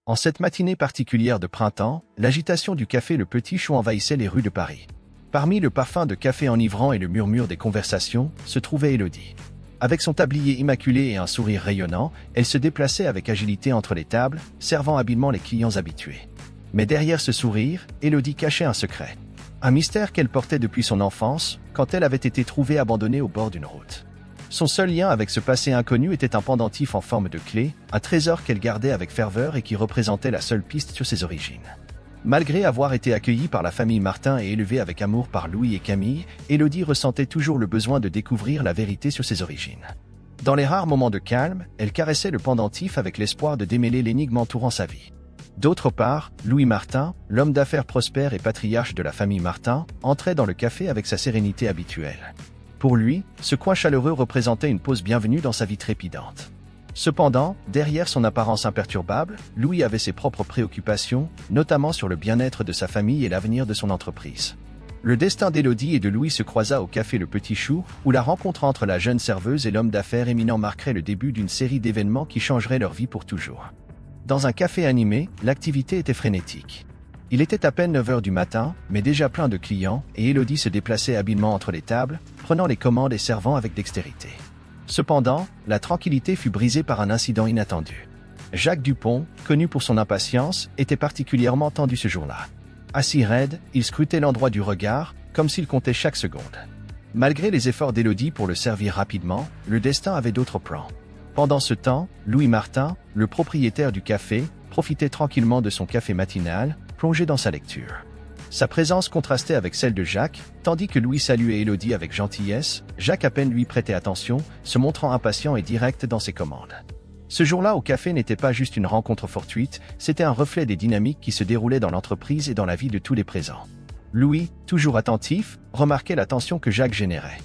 En cette matinée particulière de printemps, l'agitation du café Le Petit Chou envahissait les rues de Paris. Parmi le parfum de café enivrant et le murmure des conversations, se trouvait Élodie. Avec son tablier immaculé et un sourire rayonnant, elle se déplaçait avec agilité entre les tables, servant habilement les clients habitués. Mais derrière ce sourire, Élodie cachait un secret. Un mystère qu'elle portait depuis son enfance, quand elle avait été trouvée abandonnée au bord d'une route. Son seul lien avec ce passé inconnu était un pendentif en forme de clé, un trésor qu'elle gardait avec ferveur et qui représentait la seule piste sur ses origines. Malgré avoir été accueillie par la famille Martin et élevée avec amour par Louis et Camille, Élodie ressentait toujours le besoin de découvrir la vérité sur ses origines. Dans les rares moments de calme, elle caressait le pendentif avec l'espoir de démêler l'énigme entourant sa vie. D'autre part, Louis Martin, l'homme d'affaires prospère et patriarche de la famille Martin, entrait dans le café avec sa sérénité habituelle. Pour lui, ce coin chaleureux représentait une pause bienvenue dans sa vie trépidante. Cependant, derrière son apparence imperturbable, Louis avait ses propres préoccupations, notamment sur le bien-être de sa famille et l'avenir de son entreprise. Le destin d'Élodie et de Louis se croisa au café Le Petit Chou, où la rencontre entre la jeune serveuse et l'homme d'affaires éminent marquerait le début d'une série d'événements qui changeraient leur vie pour toujours. Dans un café animé, l'activité était frénétique. Il était à peine 9 heures du matin, mais déjà plein de clients, et Élodie se déplaçait habilement entre les tables, prenant les commandes et servant avec dextérité. Cependant, la tranquillité fut brisée par un incident inattendu. Jacques Dupont, connu pour son impatience, était particulièrement tendu ce jour-là. Assis raide, il scrutait l'endroit du regard, comme s'il comptait chaque seconde. Malgré les efforts d'Élodie pour le servir rapidement, le destin avait d'autres plans. Pendant ce temps, Louis Martin, le propriétaire du café, profitait tranquillement de son café matinal, plongé dans sa lecture. Sa présence contrastait avec celle de Jacques, tandis que Louis saluait Élodie avec gentillesse, Jacques à peine lui prêtait attention, se montrant impatient et direct dans ses commandes. Ce jour-là au café n'était pas juste une rencontre fortuite, c'était un reflet des dynamiques qui se déroulaient dans l'entreprise et dans la vie de tous les présents. Louis, toujours attentif, remarquait la tension que Jacques générait.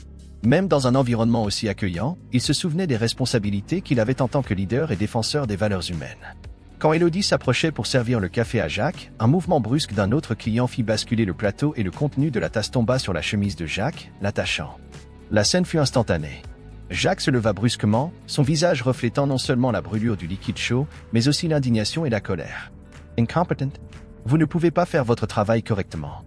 Même dans un environnement aussi accueillant, il se souvenait des responsabilités qu'il avait en tant que leader et défenseur des valeurs humaines. Quand Élodie s'approchait pour servir le café à Jacques, un mouvement brusque d'un autre client fit basculer le plateau et le contenu de la tasse tomba sur la chemise de Jacques, l'attachant. La scène fut instantanée. Jacques se leva brusquement, son visage reflétant non seulement la brûlure du liquide chaud, mais aussi l'indignation et la colère. « Incompetent. Vous ne pouvez pas faire votre travail correctement. »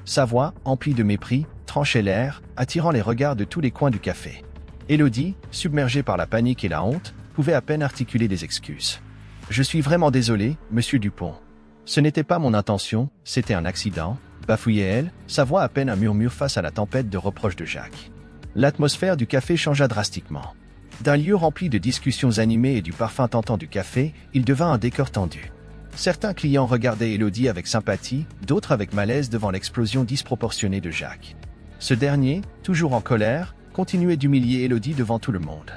Sa voix, emplie de mépris, tranchait l'air, attirant les regards de tous les coins du café. Élodie, submergée par la panique et la honte, pouvait à peine articuler des excuses. « Je suis vraiment désolé, monsieur Dupont. Ce n'était pas mon intention, c'était un accident, » bafouillait-elle, sa voix à peine un murmure face à la tempête de reproches de Jacques. L'atmosphère du café changea drastiquement. D'un lieu rempli de discussions animées et du parfum tentant du café, il devint un décor tendu. Certains clients regardaient Élodie avec sympathie, d'autres avec malaise devant l'explosion disproportionnée de Jacques. Ce dernier, toujours en colère, continuait d'humilier Élodie devant tout le monde.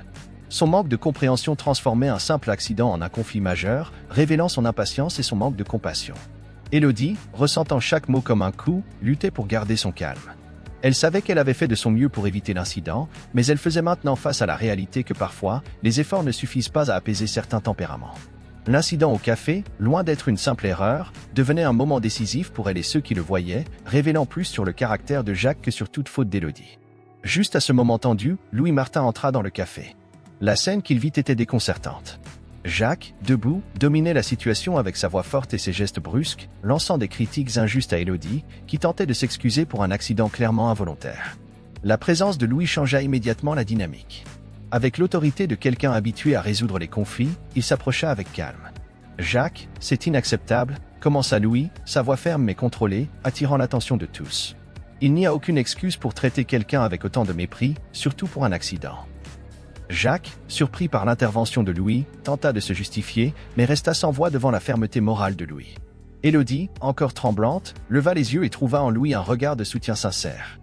Son manque de compréhension transformait un simple accident en un conflit majeur, révélant son impatience et son manque de compassion. Élodie, ressentant chaque mot comme un coup, luttait pour garder son calme. Elle savait qu'elle avait fait de son mieux pour éviter l'incident, mais elle faisait maintenant face à la réalité que parfois, les efforts ne suffisent pas à apaiser certains tempéraments. L'incident au café, loin d'être une simple erreur, devenait un moment décisif pour elle et ceux qui le voyaient, révélant plus sur le caractère de Jacques que sur toute faute d'Élodie. Juste à ce moment tendu, Louis Martin entra dans le café. La scène qu'il vit était déconcertante. Jacques, debout, dominait la situation avec sa voix forte et ses gestes brusques, lançant des critiques injustes à Élodie, qui tentait de s'excuser pour un accident clairement involontaire. La présence de Louis changea immédiatement la dynamique. Avec l'autorité de quelqu'un habitué à résoudre les conflits, il s'approcha avec calme. « Jacques, c'est inacceptable », commença Louis, sa voix ferme mais contrôlée, attirant l'attention de tous. Il n'y a aucune excuse pour traiter quelqu'un avec autant de mépris, surtout pour un accident. Jacques, surpris par l'intervention de Louis, tenta de se justifier, mais resta sans voix devant la fermeté morale de Louis. Élodie, encore tremblante, leva les yeux et trouva en Louis un regard de soutien sincère.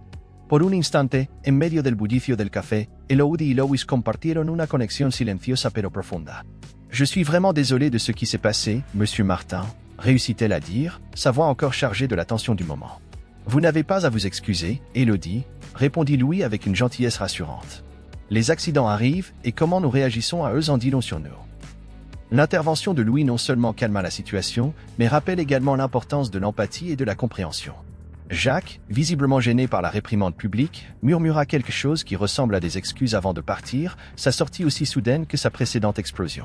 Por un instante, en medio del bullicio del café, Élodie y Louis compartieron una conexión silenciosa pero profunda. « Je suis vraiment désolé de ce qui s'est passé, monsieur Martin », réussit-elle à dire, sa voix encore chargée de la tension du moment. « Vous n'avez pas à vous excuser, Élodie », répondit Louis avec une gentillesse rassurante. Les accidents arrivent, et comment nous réagissons à eux en dit long sur nous. L'intervention de Louis non seulement calma la situation, mais rappelle également l'importance de l'empathie et de la compréhension. Jacques, visiblement gêné par la réprimande publique, murmura quelque chose qui ressemble à des excuses avant de partir, sa sortie aussi soudaine que sa précédente explosion.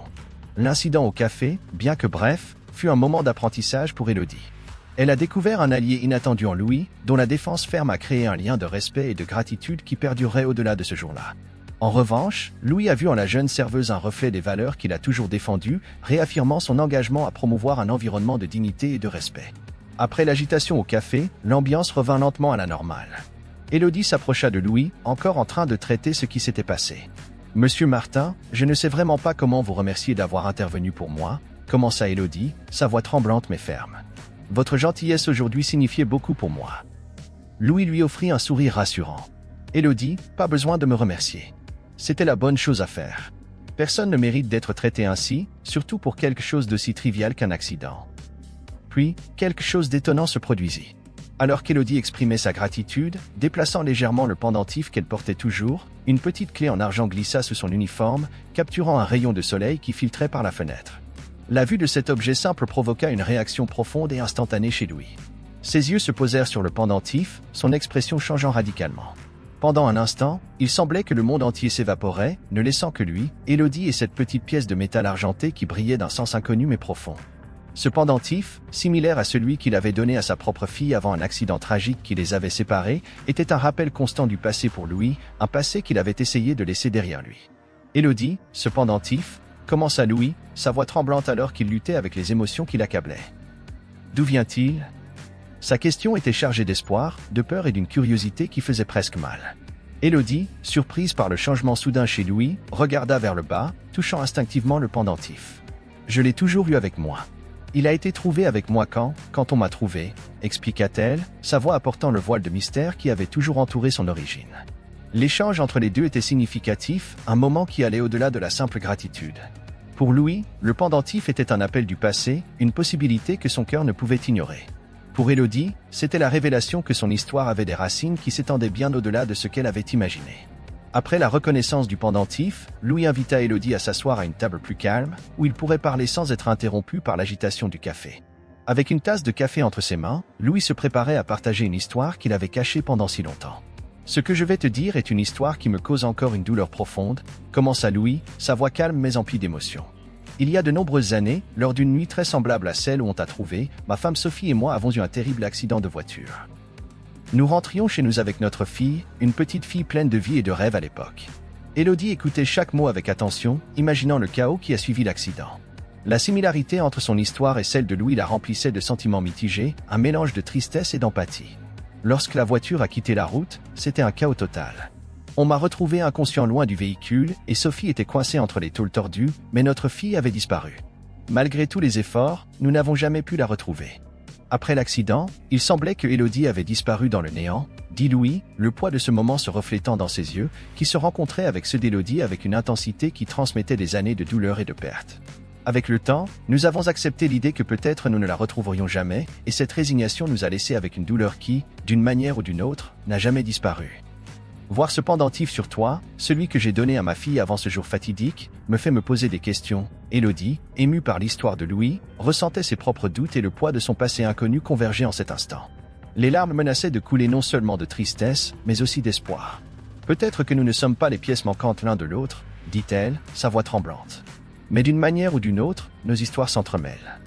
L'incident au café, bien que bref, fut un moment d'apprentissage pour Élodie. Elle a découvert un allié inattendu en Louis, dont la défense ferme a créé un lien de respect et de gratitude qui perdurerait au-delà de ce jour-là. En revanche, Louis a vu en la jeune serveuse un reflet des valeurs qu'il a toujours défendues, réaffirmant son engagement à promouvoir un environnement de dignité et de respect. Après l'agitation au café, l'ambiance revint lentement à la normale. Élodie s'approcha de Louis, encore en train de traiter ce qui s'était passé. « Monsieur Martin, je ne sais vraiment pas comment vous remercier d'avoir intervenu pour moi », commença Élodie, sa voix tremblante mais ferme. « Votre gentillesse aujourd'hui signifiait beaucoup pour moi. » Louis lui offrit un sourire rassurant. « Élodie, pas besoin de me remercier. C'était la bonne chose à faire. Personne ne mérite d'être traité ainsi, surtout pour quelque chose d'aussi trivial qu'un accident. » Puis, quelque chose d'étonnant se produisit. Alors qu'Élodie exprimait sa gratitude, déplaçant légèrement le pendentif qu'elle portait toujours, une petite clé en argent glissa sous son uniforme, capturant un rayon de soleil qui filtrait par la fenêtre. La vue de cet objet simple provoqua une réaction profonde et instantanée chez Louis. Ses yeux se posèrent sur le pendentif, son expression changeant radicalement. Pendant un instant, il semblait que le monde entier s'évaporait, ne laissant que lui, Élodie et cette petite pièce de métal argenté qui brillait d'un sens inconnu mais profond. Ce pendentif, similaire à celui qu'il avait donné à sa propre fille avant un accident tragique qui les avait séparés, était un rappel constant du passé pour Louis, un passé qu'il avait essayé de laisser derrière lui. « Élodie, ce pendentif ?» commença Louis, sa voix tremblante alors qu'il luttait avec les émotions qui l'accablaient. « D'où vient-il » Sa question était chargée d'espoir, de peur et d'une curiosité qui faisait presque mal. Élodie, surprise par le changement soudain chez Louis, regarda vers le bas, touchant instinctivement le pendentif. « Je l'ai toujours eu avec moi. Il a été trouvé avec moi quand on m'a trouvé, expliqua-t-elle, sa voix apportant le voile de mystère qui avait toujours entouré son origine. L'échange entre les deux était significatif, un moment qui allait au-delà de la simple gratitude. Pour Louis, le pendentif était un appel du passé, une possibilité que son cœur ne pouvait ignorer. Pour Élodie, c'était la révélation que son histoire avait des racines qui s'étendaient bien au-delà de ce qu'elle avait imaginé. Après la reconnaissance du pendentif, Louis invita Élodie à s'asseoir à une table plus calme, où il pourrait parler sans être interrompu par l'agitation du café. Avec une tasse de café entre ses mains, Louis se préparait à partager une histoire qu'il avait cachée pendant si longtemps. « Ce que je vais te dire est une histoire qui me cause encore une douleur profonde », commença Louis, sa voix calme mais emplie d'émotion. « Il y a de nombreuses années, lors d'une nuit très semblable à celle où on t'a trouvé, ma femme Sophie et moi avons eu un terrible accident de voiture. Nous rentrions chez nous avec notre fille, une petite fille pleine de vie et de rêves à l'époque. Élodie écoutait chaque mot avec attention, imaginant le chaos qui a suivi l'accident. La similarité entre son histoire et celle de Louis la remplissait de sentiments mitigés, un mélange de tristesse et d'empathie. Lorsque la voiture a quitté la route, c'était un chaos total. On m'a retrouvé inconscient loin du véhicule et Sophie était coincée entre les tôles tordues, mais notre fille avait disparu. Malgré tous les efforts, nous n'avons jamais pu la retrouver. Après l'accident, il semblait que Élodie avait disparu dans le néant, dit Louis, le poids de ce moment se reflétant dans ses yeux, qui se rencontraient avec ceux d'Élodie avec une intensité qui transmettait des années de douleur et de perte. Avec le temps, nous avons accepté l'idée que peut-être nous ne la retrouverions jamais, et cette résignation nous a laissés avec une douleur qui, d'une manière ou d'une autre, n'a jamais disparu. Voir ce pendentif sur toi, celui que j'ai donné à ma fille avant ce jour fatidique, me fait me poser des questions. Élodie, émue par l'histoire de Louis, ressentait ses propres doutes et le poids de son passé inconnu converger en cet instant. Les larmes menaçaient de couler non seulement de tristesse, mais aussi d'espoir. « Peut-être que nous ne sommes pas les pièces manquantes l'un de l'autre, » dit-elle, sa voix tremblante. Mais d'une manière ou d'une autre, nos histoires s'entremêlent.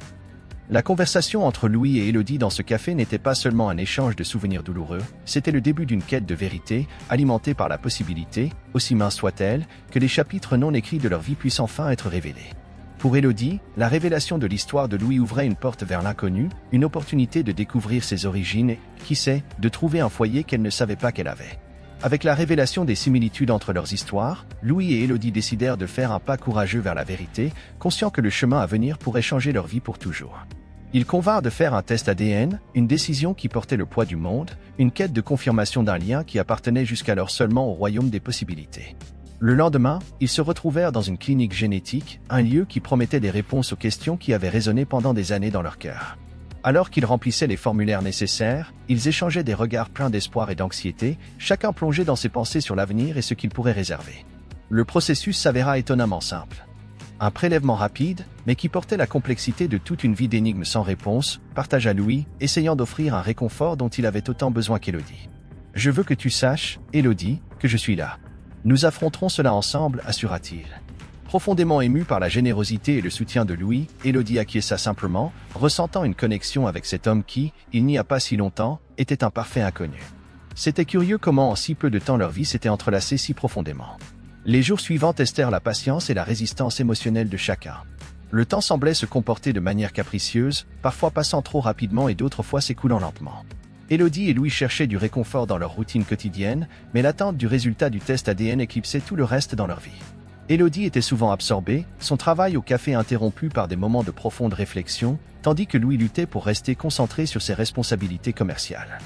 La conversation entre Louis et Élodie dans ce café n'était pas seulement un échange de souvenirs douloureux, c'était le début d'une quête de vérité, alimentée par la possibilité, aussi mince soit-elle, que les chapitres non écrits de leur vie puissent enfin être révélés. Pour Élodie, la révélation de l'histoire de Louis ouvrait une porte vers l'inconnu, une opportunité de découvrir ses origines et, qui sait, de trouver un foyer qu'elle ne savait pas qu'elle avait. Avec la révélation des similitudes entre leurs histoires, Louis et Élodie décidèrent de faire un pas courageux vers la vérité, conscients que le chemin à venir pourrait changer leur vie pour toujours. Ils convinrent de faire un test ADN, une décision qui portait le poids du monde, une quête de confirmation d'un lien qui appartenait jusqu'alors seulement au royaume des possibilités. Le lendemain, ils se retrouvèrent dans une clinique génétique, un lieu qui promettait des réponses aux questions qui avaient résonné pendant des années dans leur cœur. Alors qu'ils remplissaient les formulaires nécessaires, ils échangeaient des regards pleins d'espoir et d'anxiété, chacun plongé dans ses pensées sur l'avenir et ce qu'il pourrait réserver. Le processus s'avéra étonnamment simple. Un prélèvement rapide, mais qui portait la complexité de toute une vie d'énigmes sans réponse, partagea Louis, essayant d'offrir un réconfort dont il avait autant besoin qu'Élodie. « Je veux que tu saches, Élodie, que je suis là. Nous affronterons cela ensemble, assura-t-il. Profondément émue par la générosité et le soutien de Louis, Élodie acquiesça simplement, ressentant une connexion avec cet homme qui, il n'y a pas si longtemps, était un parfait inconnu. C'était curieux comment en si peu de temps leur vie s'était entrelacée si profondément. Les jours suivants testèrent la patience et la résistance émotionnelle de chacun. Le temps semblait se comporter de manière capricieuse, parfois passant trop rapidement et d'autres fois s'écoulant lentement. Élodie et Louis cherchaient du réconfort dans leur routine quotidienne, mais l'attente du résultat du test ADN éclipsait tout le reste dans leur vie. Élodie était souvent absorbée, son travail au café interrompu par des moments de profonde réflexion, tandis que Louis luttait pour rester concentré sur ses responsabilités commerciales.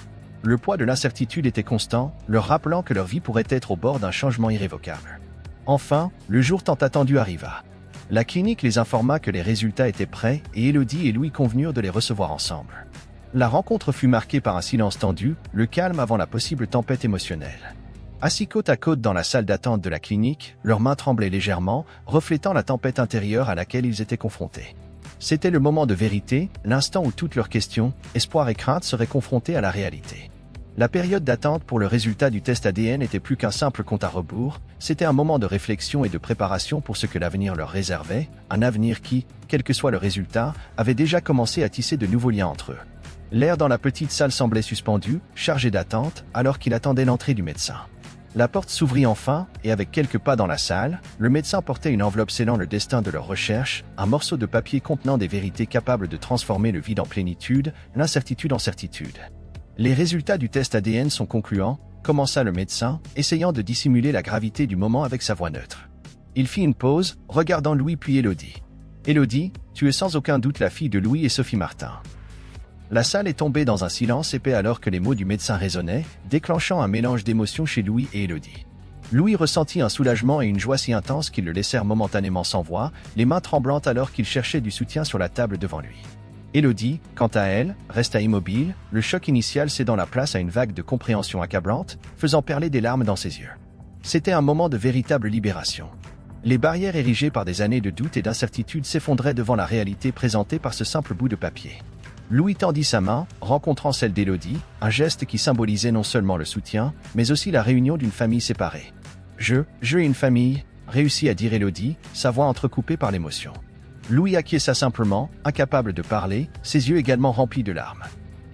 Le poids de l'incertitude était constant, leur rappelant que leur vie pourrait être au bord d'un changement irrévocable. Enfin, le jour tant attendu arriva. La clinique les informa que les résultats étaient prêts et Élodie et Louis convenurent de les recevoir ensemble. La rencontre fut marquée par un silence tendu, le calme avant la possible tempête émotionnelle. Assis côte à côte dans la salle d'attente de la clinique, leurs mains tremblaient légèrement, reflétant la tempête intérieure à laquelle ils étaient confrontés. C'était le moment de vérité, l'instant où toutes leurs questions, espoirs et craintes seraient confrontées à la réalité. La période d'attente pour le résultat du test ADN n'était plus qu'un simple compte à rebours, c'était un moment de réflexion et de préparation pour ce que l'avenir leur réservait, un avenir qui, quel que soit le résultat, avait déjà commencé à tisser de nouveaux liens entre eux. L'air dans la petite salle semblait suspendu, chargé d'attente, alors qu'il attendait l'entrée du médecin. La porte s'ouvrit enfin, et avec quelques pas dans la salle, le médecin portait une enveloppe scellant le destin de leur recherche, un morceau de papier contenant des vérités capables de transformer le vide en plénitude, l'incertitude en certitude. Les résultats du test ADN sont concluants, commença le médecin, essayant de dissimuler la gravité du moment avec sa voix neutre. Il fit une pause, regardant Louis puis Élodie. « Élodie, tu es sans aucun doute la fille de Louis et Sophie Martin. » La salle est tombée dans un silence épais alors que les mots du médecin résonnaient, déclenchant un mélange d'émotions chez Louis et Élodie. Louis ressentit un soulagement et une joie si intense qu'ils le laissèrent momentanément sans voix, les mains tremblantes alors qu'il cherchait du soutien sur la table devant lui. Élodie, quant à elle, resta immobile, le choc initial cédant la place à une vague de compréhension accablante, faisant perler des larmes dans ses yeux. C'était un moment de véritable libération. Les barrières érigées par des années de doute et d'incertitude s'effondraient devant la réalité présentée par ce simple bout de papier. Louis tendit sa main, rencontrant celle d'Élodie, un geste qui symbolisait non seulement le soutien, mais aussi la réunion d'une famille séparée. « Je et une famille », réussit à dire Élodie, sa voix entrecoupée par l'émotion. Louis acquiesça simplement, incapable de parler, ses yeux également remplis de larmes.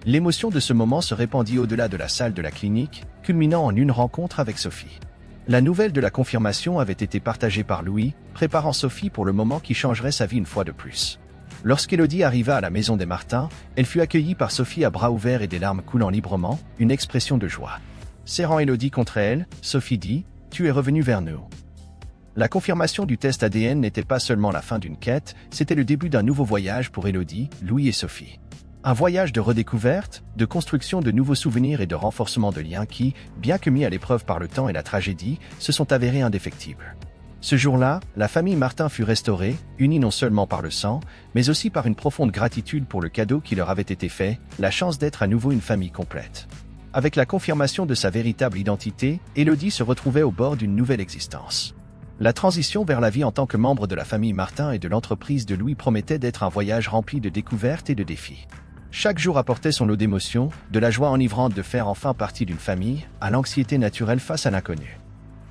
L'émotion de ce moment se répandit au-delà de la salle de la clinique, culminant en une rencontre avec Sophie. La nouvelle de la confirmation avait été partagée par Louis, préparant Sophie pour le moment qui changerait sa vie une fois de plus. Lorsqu'Élodie arriva à la maison des Martin, elle fut accueillie par Sophie à bras ouverts et des larmes coulant librement, une expression de joie. Serrant Élodie contre elle, Sophie dit « Tu es revenue vers nous ». La confirmation du test ADN n'était pas seulement la fin d'une quête, c'était le début d'un nouveau voyage pour Élodie, Louis et Sophie. Un voyage de redécouverte, de construction de nouveaux souvenirs et de renforcement de liens qui, bien que mis à l'épreuve par le temps et la tragédie, se sont avérés indéfectibles. Ce jour-là, la famille Martin fut restaurée, unie non seulement par le sang, mais aussi par une profonde gratitude pour le cadeau qui leur avait été fait, la chance d'être à nouveau une famille complète. Avec la confirmation de sa véritable identité, Élodie se retrouvait au bord d'une nouvelle existence. La transition vers la vie en tant que membre de la famille Martin et de l'entreprise de Louis promettait d'être un voyage rempli de découvertes et de défis. Chaque jour apportait son lot d'émotions, de la joie enivrante de faire enfin partie d'une famille, à l'anxiété naturelle face à l'inconnu.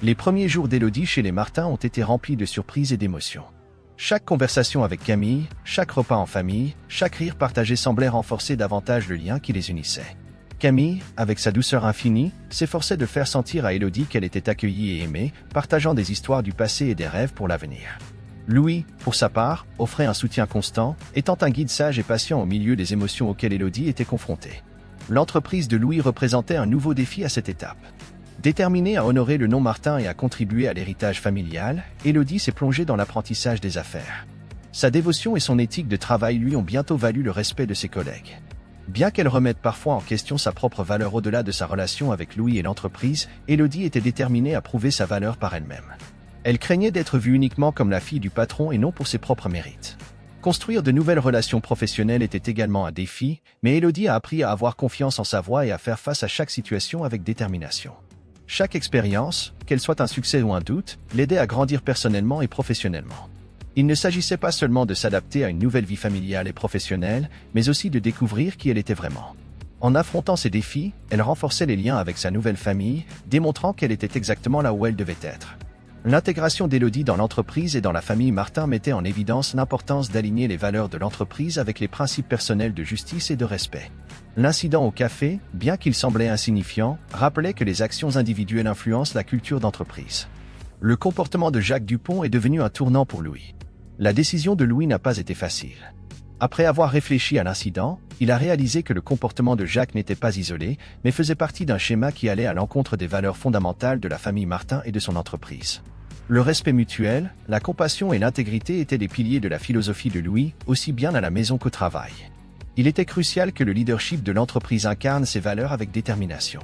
Les premiers jours d'Élodie chez les Martin ont été remplis de surprises et d'émotions. Chaque conversation avec Camille, chaque repas en famille, chaque rire partagé semblait renforcer davantage le lien qui les unissait. Camille, avec sa douceur infinie, s'efforçait de faire sentir à Élodie qu'elle était accueillie et aimée, partageant des histoires du passé et des rêves pour l'avenir. Louis, pour sa part, offrait un soutien constant, étant un guide sage et patient au milieu des émotions auxquelles Élodie était confrontée. L'entreprise de Louis représentait un nouveau défi à cette étape. Déterminée à honorer le nom Martin et à contribuer à l'héritage familial, Élodie s'est plongée dans l'apprentissage des affaires. Sa dévotion et son éthique de travail lui ont bientôt valu le respect de ses collègues. Bien qu'elle remette parfois en question sa propre valeur au-delà de sa relation avec Louis et l'entreprise, Élodie était déterminée à prouver sa valeur par elle-même. Elle craignait d'être vue uniquement comme la fille du patron et non pour ses propres mérites. Construire de nouvelles relations professionnelles était également un défi, mais Élodie a appris à avoir confiance en sa voix et à faire face à chaque situation avec détermination. Chaque expérience, qu'elle soit un succès ou un doute, l'aidait à grandir personnellement et professionnellement. Il ne s'agissait pas seulement de s'adapter à une nouvelle vie familiale et professionnelle, mais aussi de découvrir qui elle était vraiment. En affrontant ces défis, elle renforçait les liens avec sa nouvelle famille, démontrant qu'elle était exactement là où elle devait être. L'intégration d'Élodie dans l'entreprise et dans la famille Martin mettait en évidence l'importance d'aligner les valeurs de l'entreprise avec les principes personnels de justice et de respect. L'incident au café, bien qu'il semblait insignifiant, rappelait que les actions individuelles influencent la culture d'entreprise. Le comportement de Jacques Dupont est devenu un tournant pour Louis. La décision de Louis n'a pas été facile. Après avoir réfléchi à l'incident, il a réalisé que le comportement de Jacques n'était pas isolé, mais faisait partie d'un schéma qui allait à l'encontre des valeurs fondamentales de la famille Martin et de son entreprise. Le respect mutuel, la compassion et l'intégrité étaient les piliers de la philosophie de Louis, aussi bien à la maison qu'au travail. Il était crucial que le leadership de l'entreprise incarne ces valeurs avec détermination.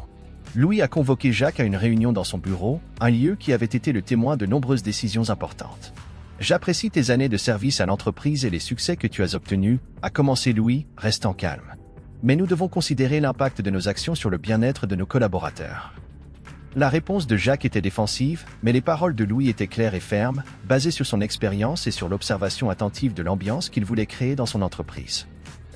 Louis a convoqué Jacques à une réunion dans son bureau, un lieu qui avait été le témoin de nombreuses décisions importantes. « J'apprécie tes années de service à l'entreprise et les succès que tu as obtenus, a commencé Louis, restant calme. Mais nous devons considérer l'impact de nos actions sur le bien-être de nos collaborateurs. » La réponse de Jacques était défensive, mais les paroles de Louis étaient claires et fermes, basées sur son expérience et sur l'observation attentive de l'ambiance qu'il voulait créer dans son entreprise.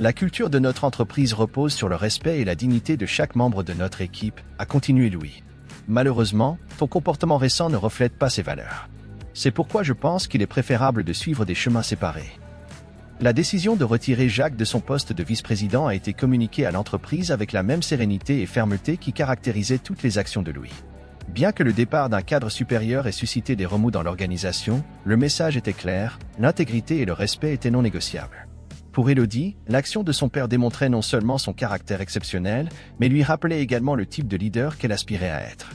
La culture de notre entreprise repose sur le respect et la dignité de chaque membre de notre équipe, a continué Louis. Malheureusement, ton comportement récent ne reflète pas ces valeurs. C'est pourquoi je pense qu'il est préférable de suivre des chemins séparés. La décision de retirer Jacques de son poste de vice-président a été communiquée à l'entreprise avec la même sérénité et fermeté qui caractérisait toutes les actions de Louis. Bien que le départ d'un cadre supérieur ait suscité des remous dans l'organisation, le message était clair, l'intégrité et le respect étaient non négociables. Pour Élodie, l'action de son père démontrait non seulement son caractère exceptionnel, mais lui rappelait également le type de leader qu'elle aspirait à être.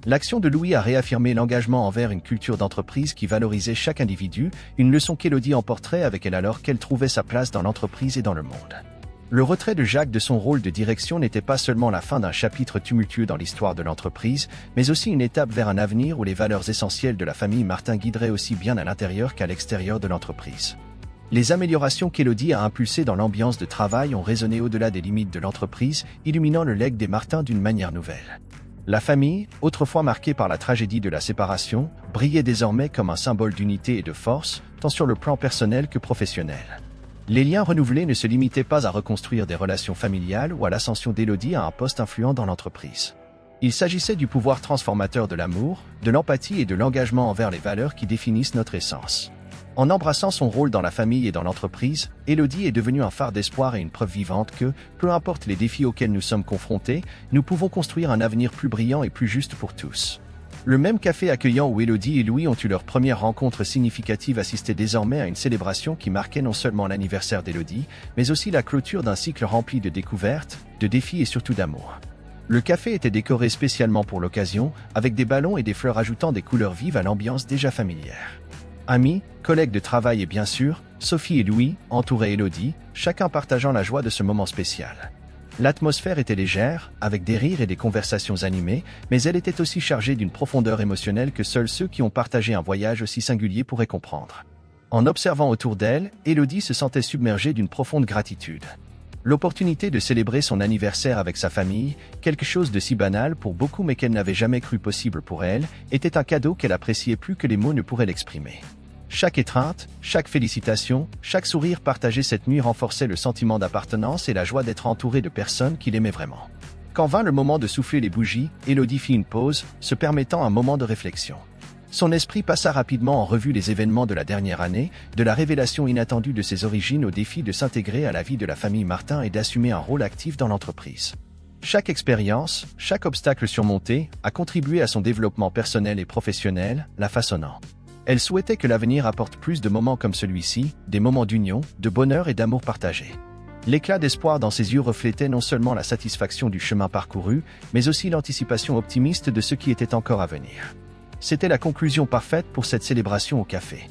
L'action de Louis a réaffirmé l'engagement envers une culture d'entreprise qui valorisait chaque individu, une leçon qu'Élodie emporterait avec elle alors qu'elle trouvait sa place dans l'entreprise et dans le monde. Le retrait de Jacques de son rôle de direction n'était pas seulement la fin d'un chapitre tumultueux dans l'histoire de l'entreprise, mais aussi une étape vers un avenir où les valeurs essentielles de la famille Martin guideraient aussi bien à l'intérieur qu'à l'extérieur de l'entreprise. Les améliorations qu'Élodie a impulsées dans l'ambiance de travail ont résonné au-delà des limites de l'entreprise, illuminant le legs des Martin d'une manière nouvelle. La famille, autrefois marquée par la tragédie de la séparation, brillait désormais comme un symbole d'unité et de force, tant sur le plan personnel que professionnel. Les liens renouvelés ne se limitaient pas à reconstruire des relations familiales ou à l'ascension d'Élodie à un poste influent dans l'entreprise. Il s'agissait du pouvoir transformateur de l'amour, de l'empathie et de l'engagement envers les valeurs qui définissent notre essence. En embrassant son rôle dans la famille et dans l'entreprise, Élodie est devenue un phare d'espoir et une preuve vivante que, peu importe les défis auxquels nous sommes confrontés, nous pouvons construire un avenir plus brillant et plus juste pour tous. Le même café accueillant où Élodie et Louis ont eu leur première rencontre significative assistait désormais à une célébration qui marquait non seulement l'anniversaire d'Élodie, mais aussi la clôture d'un cycle rempli de découvertes, de défis et surtout d'amour. Le café était décoré spécialement pour l'occasion, avec des ballons et des fleurs ajoutant des couleurs vives à l'ambiance déjà familière. Amis, collègues de travail et bien sûr, Sophie et Louis entouraient Élodie, chacun partageant la joie de ce moment spécial. L'atmosphère était légère, avec des rires et des conversations animées, mais elle était aussi chargée d'une profondeur émotionnelle que seuls ceux qui ont partagé un voyage aussi singulier pourraient comprendre. En observant autour d'elle, Élodie se sentait submergée d'une profonde gratitude. L'opportunité de célébrer son anniversaire avec sa famille, quelque chose de si banal pour beaucoup mais qu'elle n'avait jamais cru possible pour elle, était un cadeau qu'elle appréciait plus que les mots ne pourraient l'exprimer. Chaque étreinte, chaque félicitation, chaque sourire partagé cette nuit renforçait le sentiment d'appartenance et la joie d'être entourée de personnes qui l'aimaient vraiment. Quand vint le moment de souffler les bougies, Élodie fit une pause, se permettant un moment de réflexion. Son esprit passa rapidement en revue les événements de la dernière année, de la révélation inattendue de ses origines au défi de s'intégrer à la vie de la famille Martin et d'assumer un rôle actif dans l'entreprise. Chaque expérience, chaque obstacle surmonté, a contribué à son développement personnel et professionnel, la façonnant. Elle souhaitait que l'avenir apporte plus de moments comme celui-ci, des moments d'union, de bonheur et d'amour partagé. L'éclat d'espoir dans ses yeux reflétait non seulement la satisfaction du chemin parcouru, mais aussi l'anticipation optimiste de ce qui était encore à venir. C'était la conclusion parfaite pour cette célébration au café.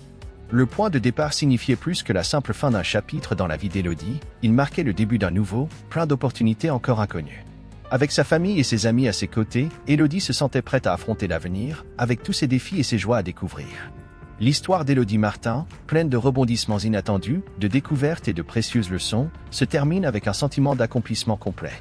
Le point de départ signifiait plus que la simple fin d'un chapitre dans la vie d'Élodie, il marquait le début d'un nouveau, plein d'opportunités encore inconnues. Avec sa famille et ses amis à ses côtés, Élodie se sentait prête à affronter l'avenir, avec tous ses défis et ses joies à découvrir. L'histoire d'Élodie Martin, pleine de rebondissements inattendus, de découvertes et de précieuses leçons, se termine avec un sentiment d'accomplissement complet.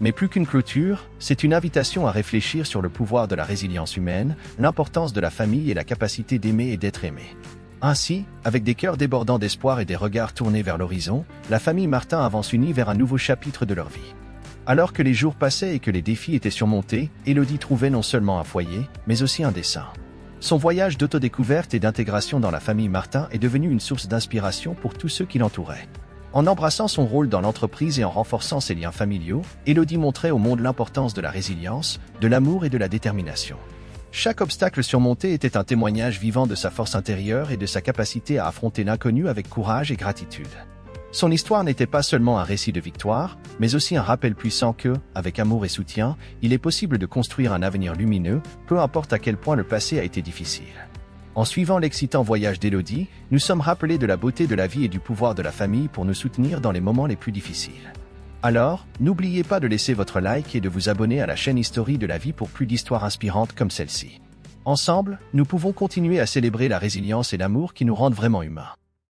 Mais plus qu'une clôture, c'est une invitation à réfléchir sur le pouvoir de la résilience humaine, l'importance de la famille et la capacité d'aimer et d'être aimé. Ainsi, avec des cœurs débordants d'espoir et des regards tournés vers l'horizon, la famille Martin avance unie vers un nouveau chapitre de leur vie. Alors que les jours passaient et que les défis étaient surmontés, Élodie trouvait non seulement un foyer, mais aussi un dessein. Son voyage d'autodécouverte et d'intégration dans la famille Martin est devenu une source d'inspiration pour tous ceux qui l'entouraient. En embrassant son rôle dans l'entreprise et en renforçant ses liens familiaux, Élodie montrait au monde l'importance de la résilience, de l'amour et de la détermination. Chaque obstacle surmonté était un témoignage vivant de sa force intérieure et de sa capacité à affronter l'inconnu avec courage et gratitude. Son histoire n'était pas seulement un récit de victoire, mais aussi un rappel puissant que, avec amour et soutien, il est possible de construire un avenir lumineux, peu importe à quel point le passé a été difficile. En suivant l'excitant voyage d'Élodie, nous sommes rappelés de la beauté de la vie et du pouvoir de la famille pour nous soutenir dans les moments les plus difficiles. Alors, n'oubliez pas de laisser votre like et de vous abonner à la chaîne History de la vie pour plus d'histoires inspirantes comme celle-ci. Ensemble, nous pouvons continuer à célébrer la résilience et l'amour qui nous rendent vraiment humains.